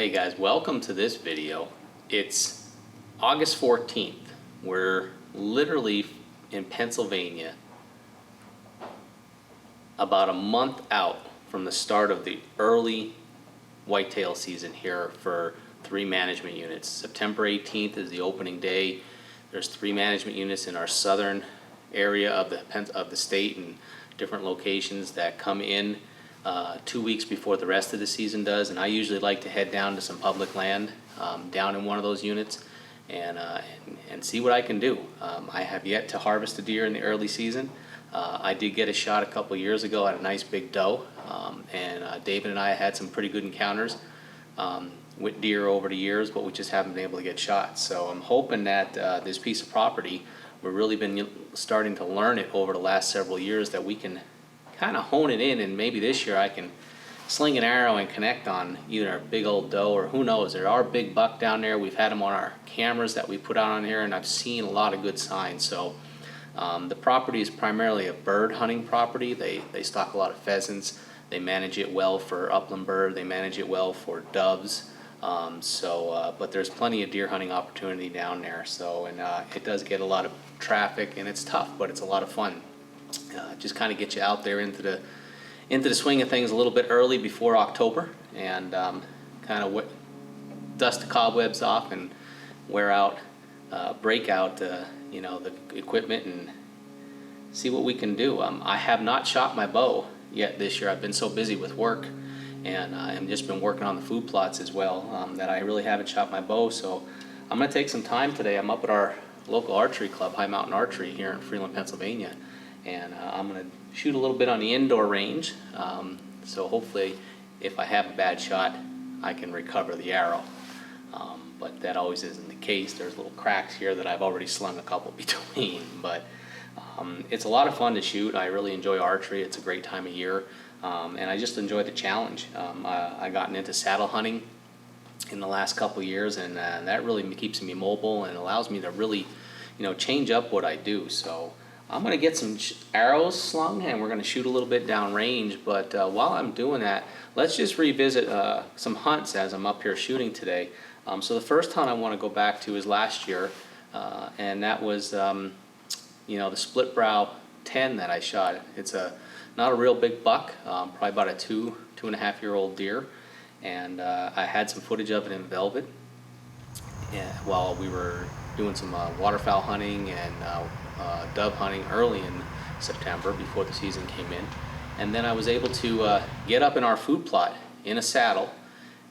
Hey guys, welcome to this video. It's August 14th. We're literally in Pennsylvania about a month out from the start of the early whitetail season here for 3 management units. September 18th is the opening day. There's 3 management units in our southern area of the state and different locations that come in 2 weeks before the rest of the season does, and I usually like to head down to some public land down in one of those units and see what I can do. I have yet to harvest a deer in the early season. I did get a shot a couple years ago at a nice big doe, and David and I had some pretty good encounters with deer over the years, but we just haven't been able to get shots. So I'm hoping that this piece of property, we've really been starting to learn it over the last several years, that we can kind of hone it in, and maybe this year I can sling an arrow and connect on either a big old doe or who knows. There are big buck down there. We've had them on our cameras that we put out on here, and I've seen a lot of good signs. So the property is primarily a bird hunting property. They stock a lot of pheasants. They manage it well for upland bird. They manage it well for doves. But there's plenty of deer hunting opportunity down there. So, and it does get a lot of traffic, and it's tough, but it's a lot of fun. Just kind of get you out there into the swing of things a little bit early before October, and kind of dust the cobwebs off and break out the equipment and see what we can do. I have not shot my bow yet this year. I've been so busy with work, and I've just been working on the food plots as well, that I really haven't shot my bow. So I'm going to take some time today. I'm up at our local archery club, High Mountain Archery, here in Freeland, Pennsylvania. And I'm going to shoot a little bit on the indoor range, so hopefully if I have a bad shot I can recover the arrow, but that always isn't the case. There's little cracks here that I've already slung a couple between, but it's a lot of fun to shoot. I really enjoy archery. It's a great time of year, and I just enjoy the challenge. I've gotten into saddle hunting in the last couple years, and that really keeps me mobile and allows me to really change up what I do. So I'm going to get some arrows slung, and we're going to shoot a little bit down range. But while I'm doing that, let's just revisit some hunts as I'm up here shooting today. So the first hunt I want to go back to is last year, and that was the split brow 10 that I shot. It's not a real big buck, probably about a 2.5-year-old deer, and I had some footage of it in velvet while we were doing some waterfowl hunting and dove hunting early in September before the season came in. And then I was able to get up in our food plot in a saddle,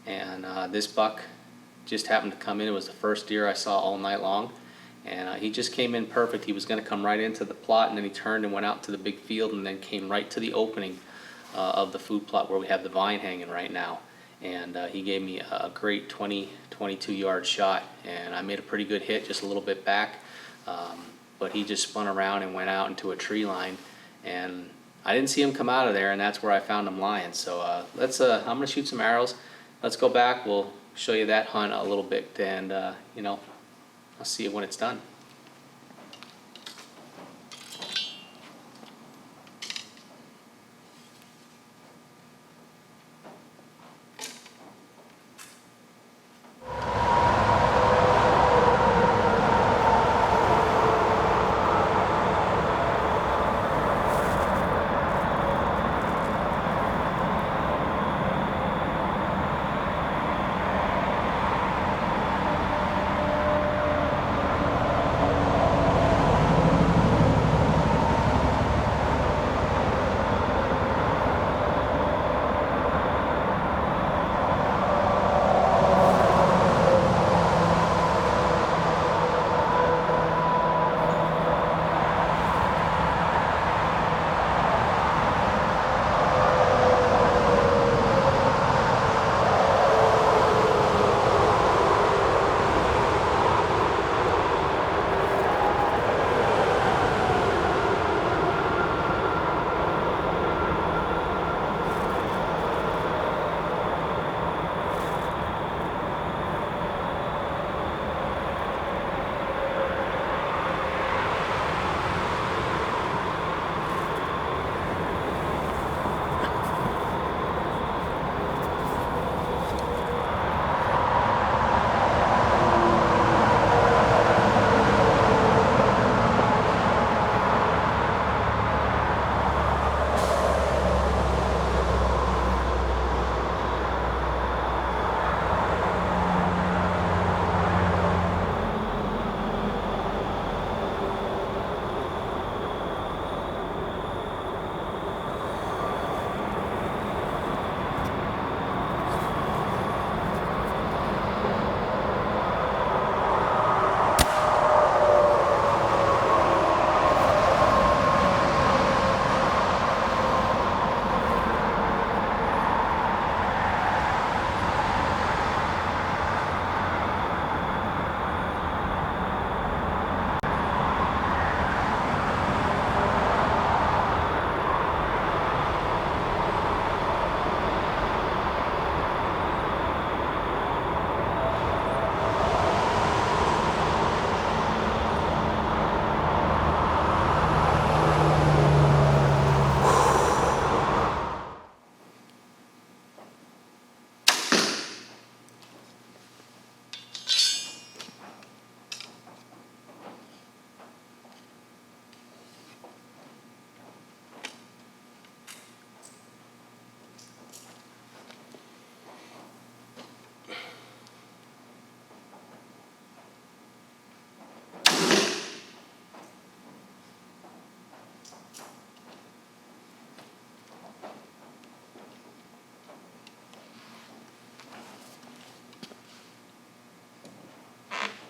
and this buck just happened to come in. It was the first deer I saw all night long, and he just came in perfect. He was going to come right into the plot, and then he turned and went out to the big field and then came right to the opening of the food plot where we have the vine hanging right now. And he gave me a great 22 yard shot, and I made a pretty good hit just a little bit back. But he just spun around and went out into a tree line, and I didn't see him come out of there, and that's where I found him lying. So I'm going to shoot some arrows. Let's go back. We'll show you that hunt a little bit, and I'll see you when it's done.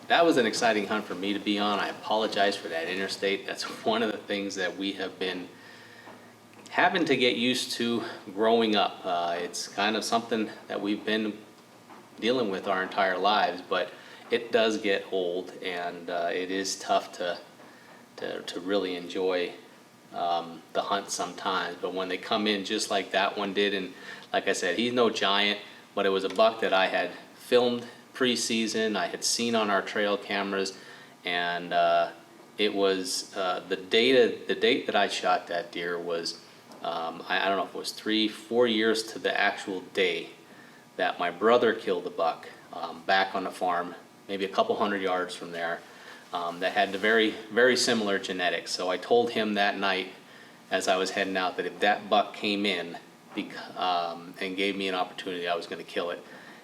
that was an exciting hunt for me to be on. I apologize for that interstate. That's one of the things that we have been having to get used to growing up. It's kind of something that we've been dealing with our entire lives, but it does get old, and it is tough to really enjoy the hunt sometimes. But when they come in just like that one did, and like I said, he's no giant, but it was a buck that I had filmed pre-season, I had seen on our trail cameras, and it was the date that I shot that deer was I don't know if it was 3-4 years to the actual day that my brother killed the buck back on the farm, maybe a couple hundred yards from there, that had the very similar genetics. So I told him that night as I was heading out that if that buck came in and gave me an opportunity, I was going to kill it.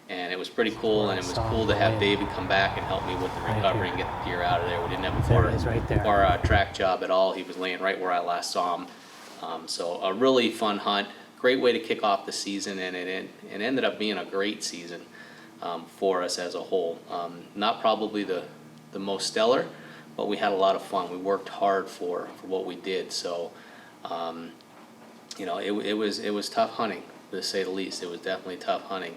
And it was pretty cool, and it was cool to have David come back and help me with the recovery and get the deer out of there. We didn't have a far track job at all. He was laying right where I last saw him. So a really fun hunt, great way to kick off the season, and it ended up being a great season for us as a whole. Not probably the most stellar, but we had a lot of fun. We worked hard for what we did. So, you know, it was tough hunting, to say the least. It was definitely tough hunting.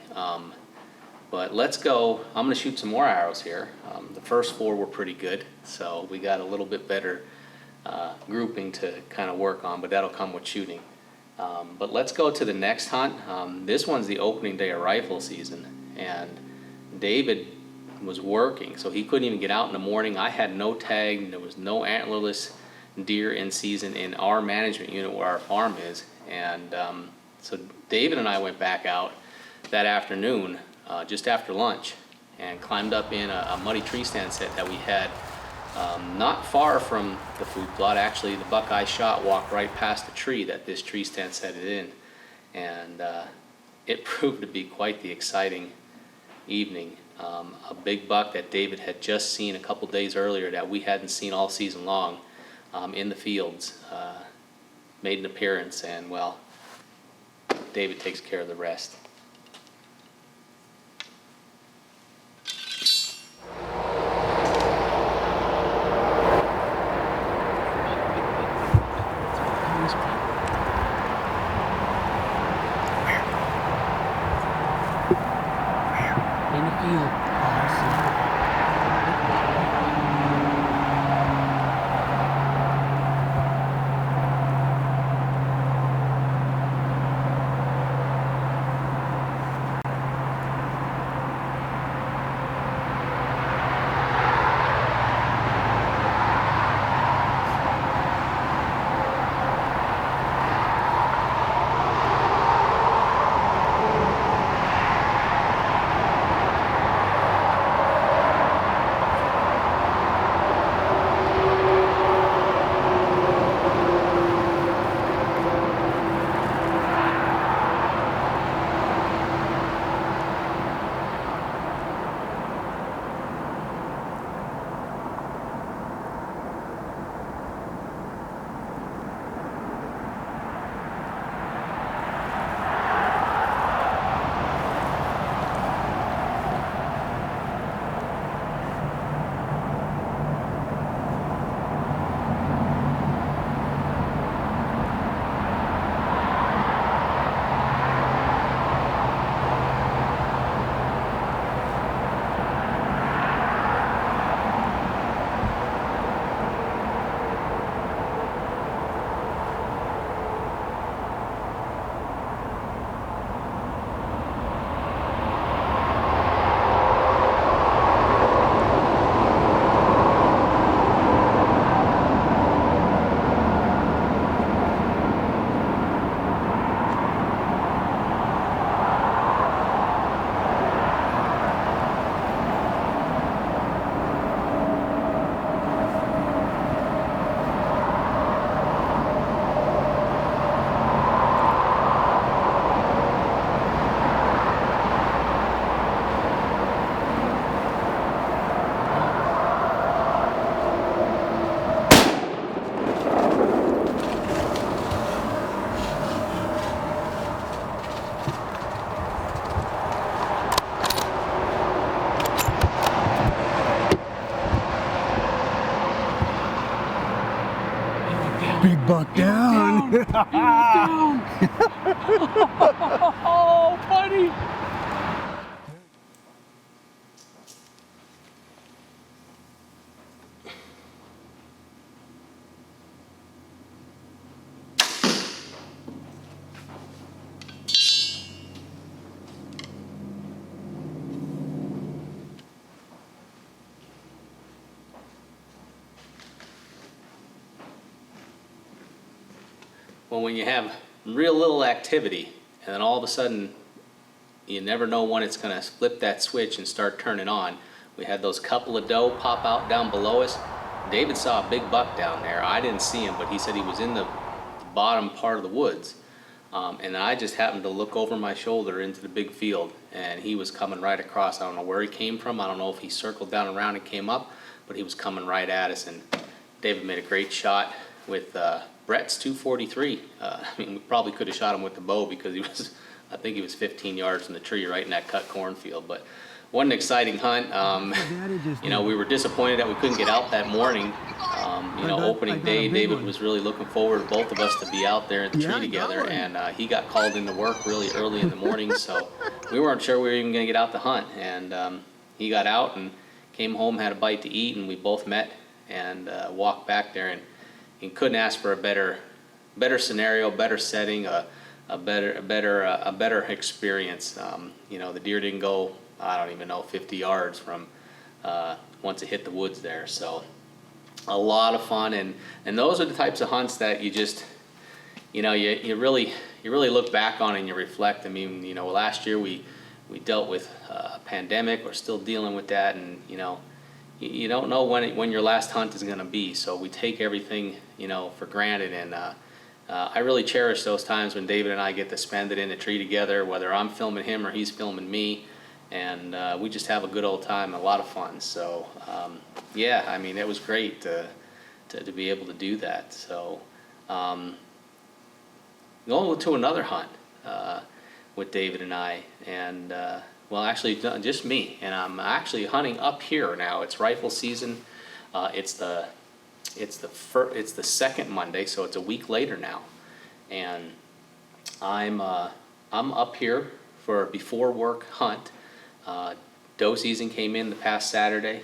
But let's go. I'm going to shoot some more arrows here. The first 4 were pretty good, so we got a little bit better grouping to kind of work on, but that'll come with shooting. But let's go to the next hunt. This one's the opening day of rifle season, and David was working, so he couldn't even get out in the morning. I had no tag, and there was no antlerless deer in season in our management unit where our farm is. And so David and I went back out that afternoon, just after lunch, and climbed up in a muddy tree stand set that we had not far from the food plot. Actually, the buck I shot walked right past the tree that this tree stand set it in, and it proved to be quite the exciting evening. A big buck that David had just seen a couple days earlier that we hadn't seen all season long in the fields made an appearance, and well, David takes care of the rest. Big buck down. He was down. Oh, buddy. Well, when you have real little activity, and then all of a sudden, you never know when it's going to flip that switch and start turning on. We had those couple of doe pop out down below us. David saw a big buck down there. I didn't see him, but he said he was in the bottom part of the woods. And I just happened to look over my shoulder into the big field, and he was coming right across. I don't know where he came from. I don't know if he circled down around and came up, but he was coming right at us. And David made a great shot with Brett's 243. I mean, we probably could have shot him with the bow because he was, I think he was 15 yards from the tree right in that cut cornfield. But what an exciting hunt. You know, we were disappointed that we couldn't get out that morning. You know, opening day, David was really looking forward, both of us, to be out there at the tree together. And he got called into work really early in the morning, so we weren't sure we were even going to get out to hunt. And he got out and came home, had a bite to eat, and we both met and walked back there. And he couldn't ask for a better scenario, better setting, a better experience. You know, the deer didn't go, I don't even know, 50 yards from once it hit the woods there. So a lot of fun, and those are the types of hunts that you just, you know, you really look back on and you reflect. I mean, you know, last year we dealt with a pandemic. We're still dealing with that, and you know, you don't know when your last hunt is going to be. So we take everything, you know, for granted, and I really cherish those times when David and I get to spend it in the tree together, whether I'm filming him or he's filming me, and we just have a good old time, a lot of fun. So yeah, I mean, it was great to be able to do that. So going to another hunt with David and I, and well, actually just me, and I'm actually hunting up here now. It's rifle season. It's the second Monday, so it's a week later now, and I'm up here for a before work hunt. Doe season came in the past Saturday,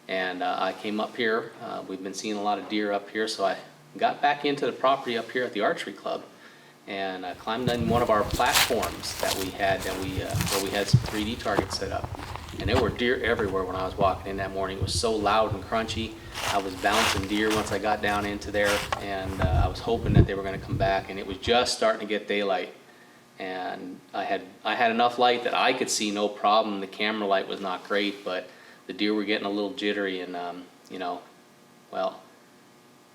and I came up here. We've been seeing a lot of deer up here, so I got back into the property up here at the archery club, and I climbed on one of our platforms that we had, where we had some 3D targets set up. And there were deer everywhere when I was walking in that morning. It was so loud and crunchy. I was bouncing deer once I got down into there, and I was hoping that they were going to come back. And it was just starting to get daylight, and I had enough light that I could see no problem. The camera light was not great, but the deer were getting a little jittery, and you know, well,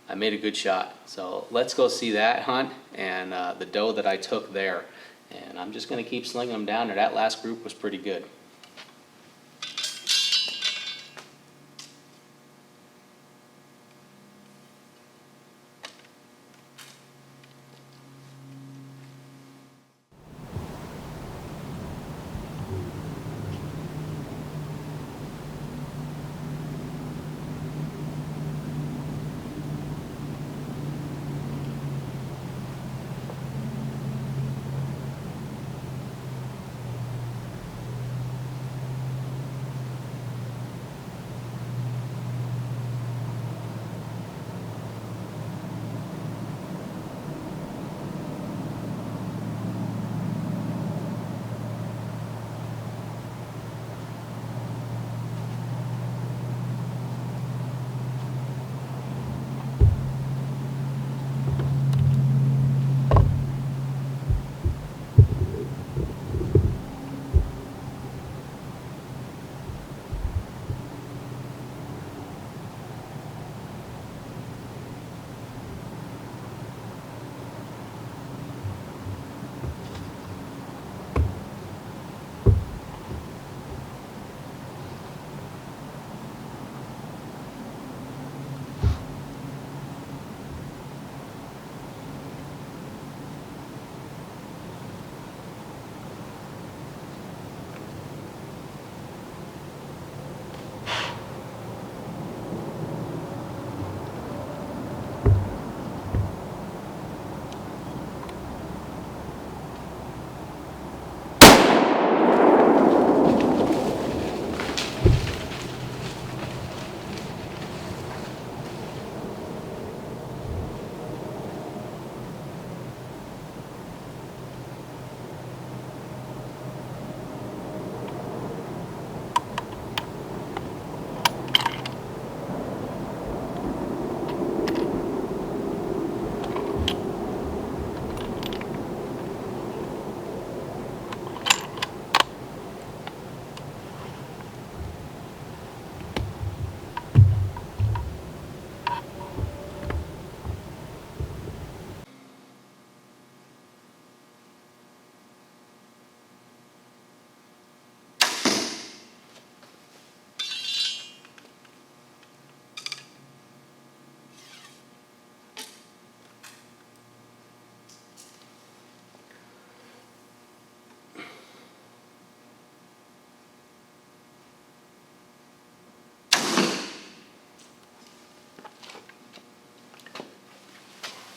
I made a good shot. So let's go see that hunt and the doe that I took there. And I'm just going to keep slinging them down there. That last group was pretty good.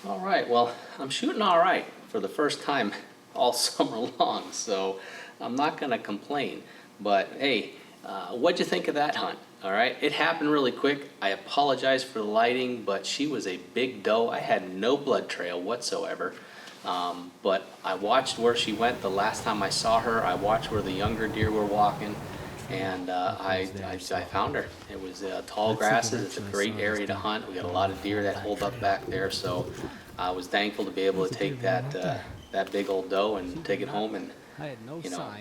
All right, well, I'm shooting all right for the first time all summer long, so I'm not gonna complain. But hey, what'd you think of that hunt? All right, it happened really quick. I apologize for the lighting, but she was a big doe. I had no blood trail whatsoever. But I watched where she went the last time I saw her. I watched where the younger deer were walking, and I found her. It was tall grasses. It's a great area to hunt. We got a lot of deer that hold up back there, so I was thankful to be able to take that big old doe and take it home and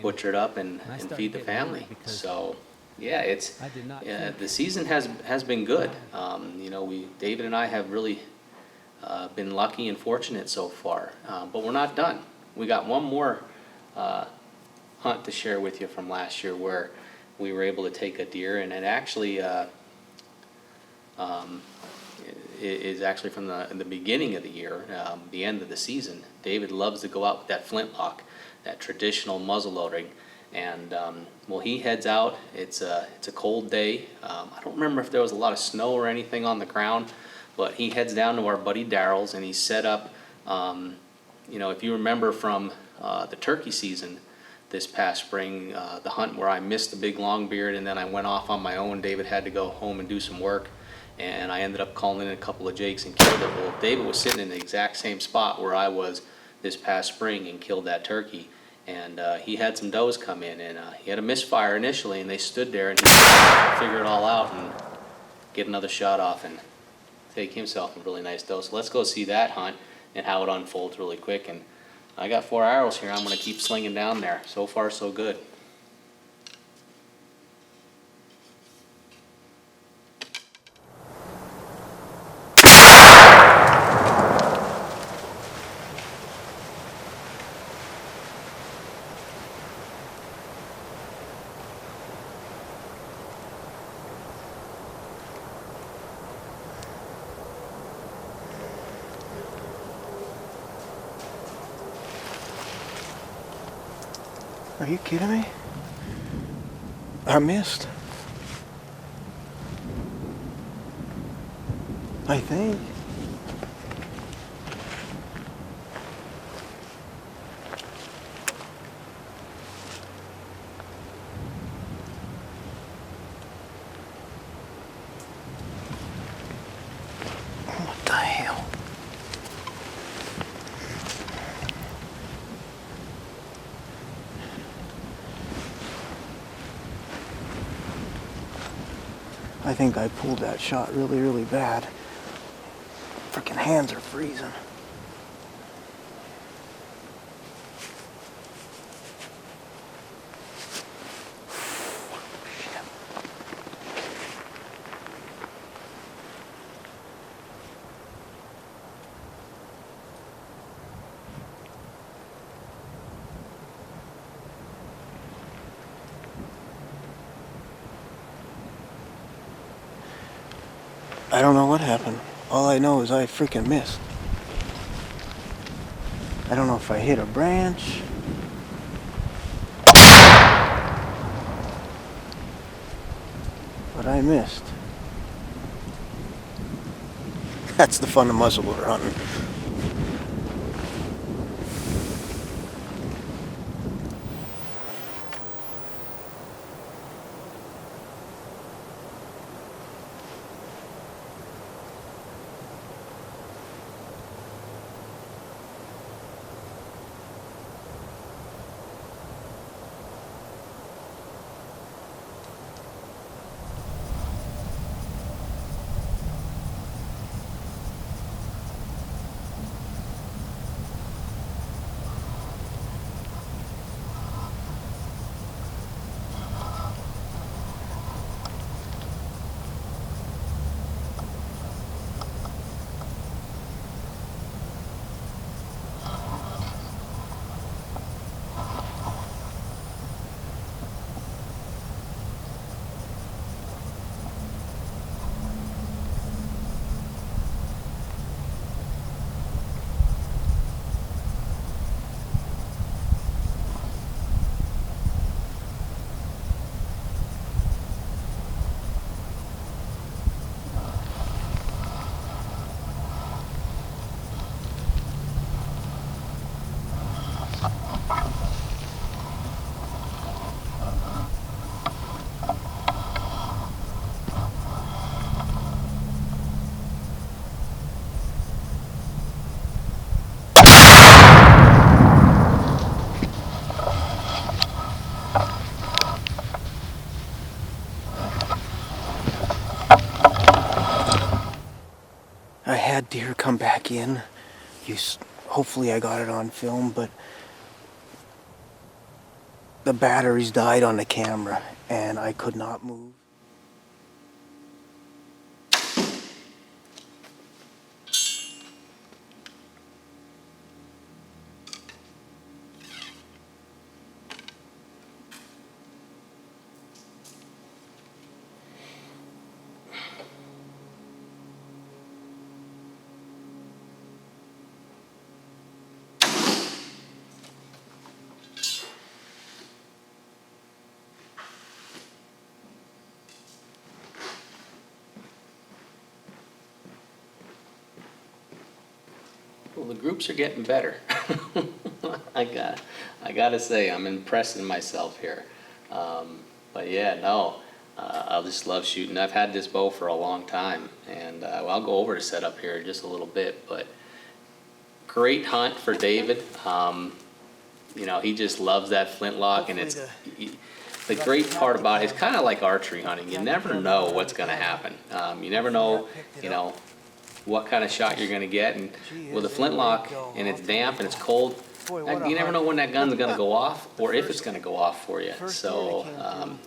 butcher it up and feed the family. So yeah, the season has been good. David and I have really been lucky and fortunate so far, but we're not done. We got one more hunt to share with you from last year where we were able to take a deer, and it actually is actually from the beginning of the year, the end of the season. David loves to go out with that flintlock, that traditional muzzle loading, and well, he heads out. It's a cold day. I don't remember if there was a lot of snow or anything on the ground, but he heads down to our buddy Darrell's, and he's set up. If you remember from the turkey season this past spring, the hunt where I missed the big long beard and then I went off on my own. David had to go home and do some work, and I ended up calling in a couple of jakes and killed it. Well, David was sitting in the exact same spot where I was this past spring and killed that turkey. And he had some does come in, and he had a misfire initially, and they stood there, and he figured it all out and get another shot off and take himself a really nice doe. So let's go see that hunt and how it unfolds really quick. And I got 4 arrows here. I'm going to keep slinging down there. So far, so good. Are you kidding me? I missed. I think. What the hell? I think I pulled that shot really, really bad. Freaking hands are freezing. Shit. I don't know what happened. All I know is I freaking missed. I don't know if I hit a branch. But I missed. That's the fun of muzzleloader hunting. had deer come back in. Hopefully I got it on film, but the batteries died on the camera and I could not move. Well, the groups are getting better. I gotta say, I'm impressing myself here. But yeah, no, I just love shooting. I've had this bow for a long time, and I'll go over the setup here in just a little bit. But great hunt for David. You know, he just loves that flintlock, and it's the great part about it. It's kind of like archery hunting. You never know what's going to happen. You never know, you know, what kind of shot you're going to get, and with a flintlock and it's damp and it's cold, you never know when that gun's going to go off or if it's going to go off for you. So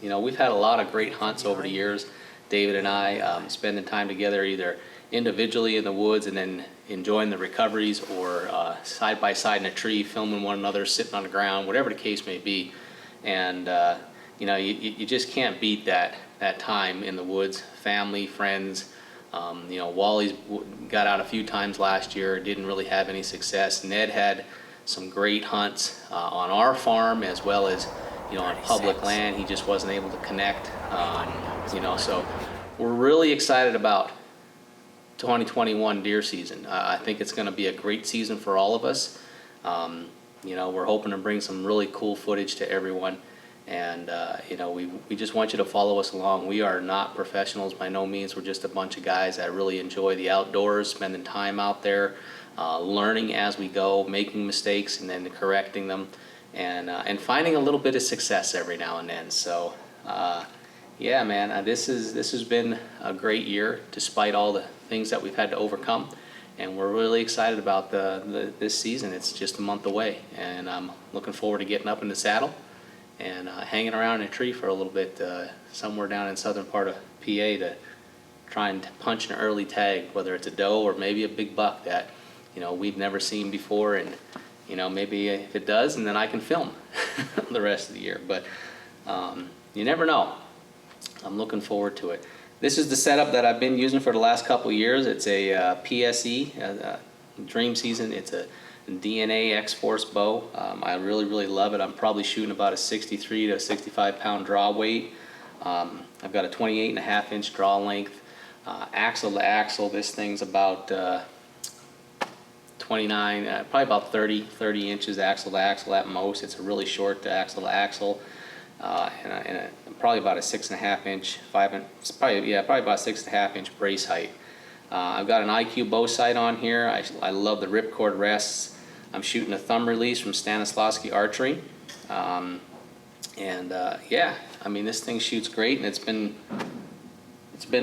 you know, we've had a lot of great hunts over the years, David and I, spending time together either individually in the woods and then enjoying the recoveries, or side by side in a tree filming one another sitting on the ground, whatever the case may be. And you know, you just can't beat that time in the woods, family, friends. You know, Wally's got out a few times last year, didn't really have any success. Ned had some great hunts on our farm as well as, you know, on public land. He just wasn't able to connect. You know, so we're really excited about 2021 deer season. I think it's going to be a great season for all of us. You know, we're hoping to bring some really cool footage to everyone. And, you know, we just want you to follow us along. We are not professionals by no means. We're just a bunch of guys that really enjoy the outdoors, spending time out there, learning as we go, making mistakes and then correcting them, and finding a little bit of success every now and then. So, yeah, man, this has been a great year despite all the things that we've had to overcome. And we're really excited about this season. It's just a month away, and I'm looking forward to getting up in the saddle and hanging around in a tree for a little bit somewhere down in southern part of PA to try and punch an early tag, whether it's a doe or maybe a big buck that, you know, we've never seen before. And, you know, maybe if it does, and then I can film the rest of the year. But you never know. I'm looking forward to it. This is the setup that I've been using for the last couple of years. It's a PSE, Dream Season. It's a DNA X-Force bow. I really love it. I'm probably shooting about a 63 to 65 pound draw weight. I've got a 28.5-inch draw length. Axle to axle, this thing's about 29, probably about 30 inches axle to axle at most. It's a really short axle to axle. And probably about a 6.5-inch, probably about 6.5-inch brace height. I've got an IQ bow sight on here. I love the ripcord rests. I'm shooting a thumb release from Stanislavski Archery. Yeah, I mean, this thing shoots great, and it's been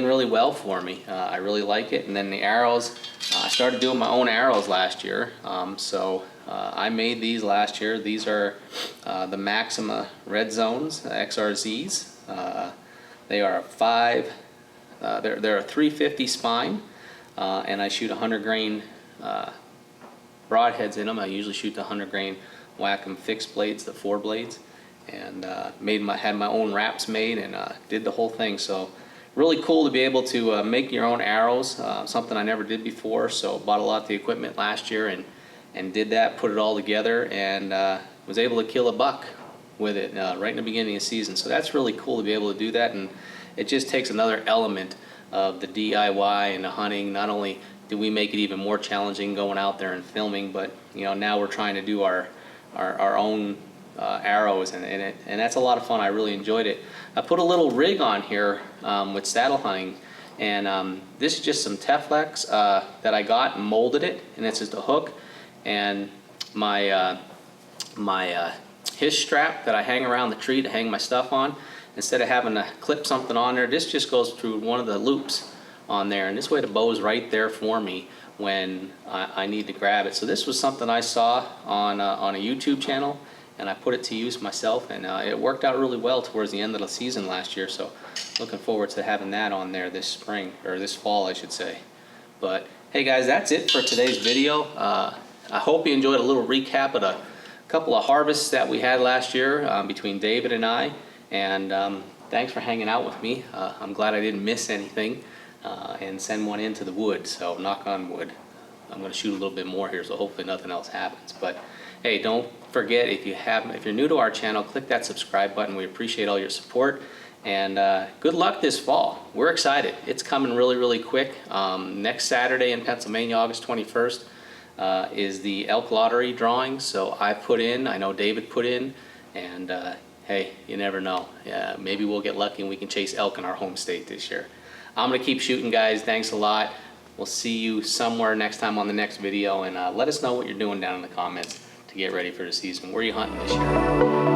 really well for me. I really like it. And then the arrows, I started doing my own arrows last year. I made these last year. These are the Maxima Red Zones, XRZs. They are they're a 350 spine, and I shoot 100 grain broadheads in them. I usually shoot the 100 grain Wacom fixed blades, the 4 blades, and had my own wraps made and did the whole thing. So really cool to be able to make your own arrows, something I never did before. So bought a lot of the equipment last year and did that, put it all together, and was able to kill a buck with it right in the beginning of the season. So that's really cool to be able to do that, and it just takes another element of the DIY and the hunting. Not only do we make it even more challenging going out there and filming, but you know, now we're trying to do our own arrows, and that's a lot of fun. I really enjoyed it. I put a little rig on here with saddle hunting, and this is just some Teflex that I got and molded it, and it's just a hook, and my hitch strap that I hang around the tree to hang my stuff on. Instead of having to clip something on there, this just goes through one of the loops on there, and this way the bow is right there for me when I need to grab it. So this was something I saw on a YouTube channel, and I put it to use myself, and it worked out really well towards the end of the season last year. So looking forward to having that on there this spring, or this fall I should say. But hey guys, that's it for today's video. I hope you enjoyed a little recap of the couple of harvests that we had last year between David and I, and thanks for hanging out with me. I'm glad I didn't miss anything and send one into the wood, so knock on wood. I'm going to shoot a little bit more here, so hopefully nothing else happens. But hey, don't forget, if you're new to our channel, click that subscribe button. We appreciate all your support, and good luck this fall. We're excited. It's coming really quick. Next Saturday in Pennsylvania, August 21st, is the elk lottery drawing. So I put in, I know David put in, and hey, you never know. Maybe we'll get lucky and we can chase elk in our home state this year. I'm gonna keep shooting, guys. Thanks a lot. We'll see you somewhere next time on the next video, and let us know what you're doing down in the comments to get ready for the season. Where are you hunting this year?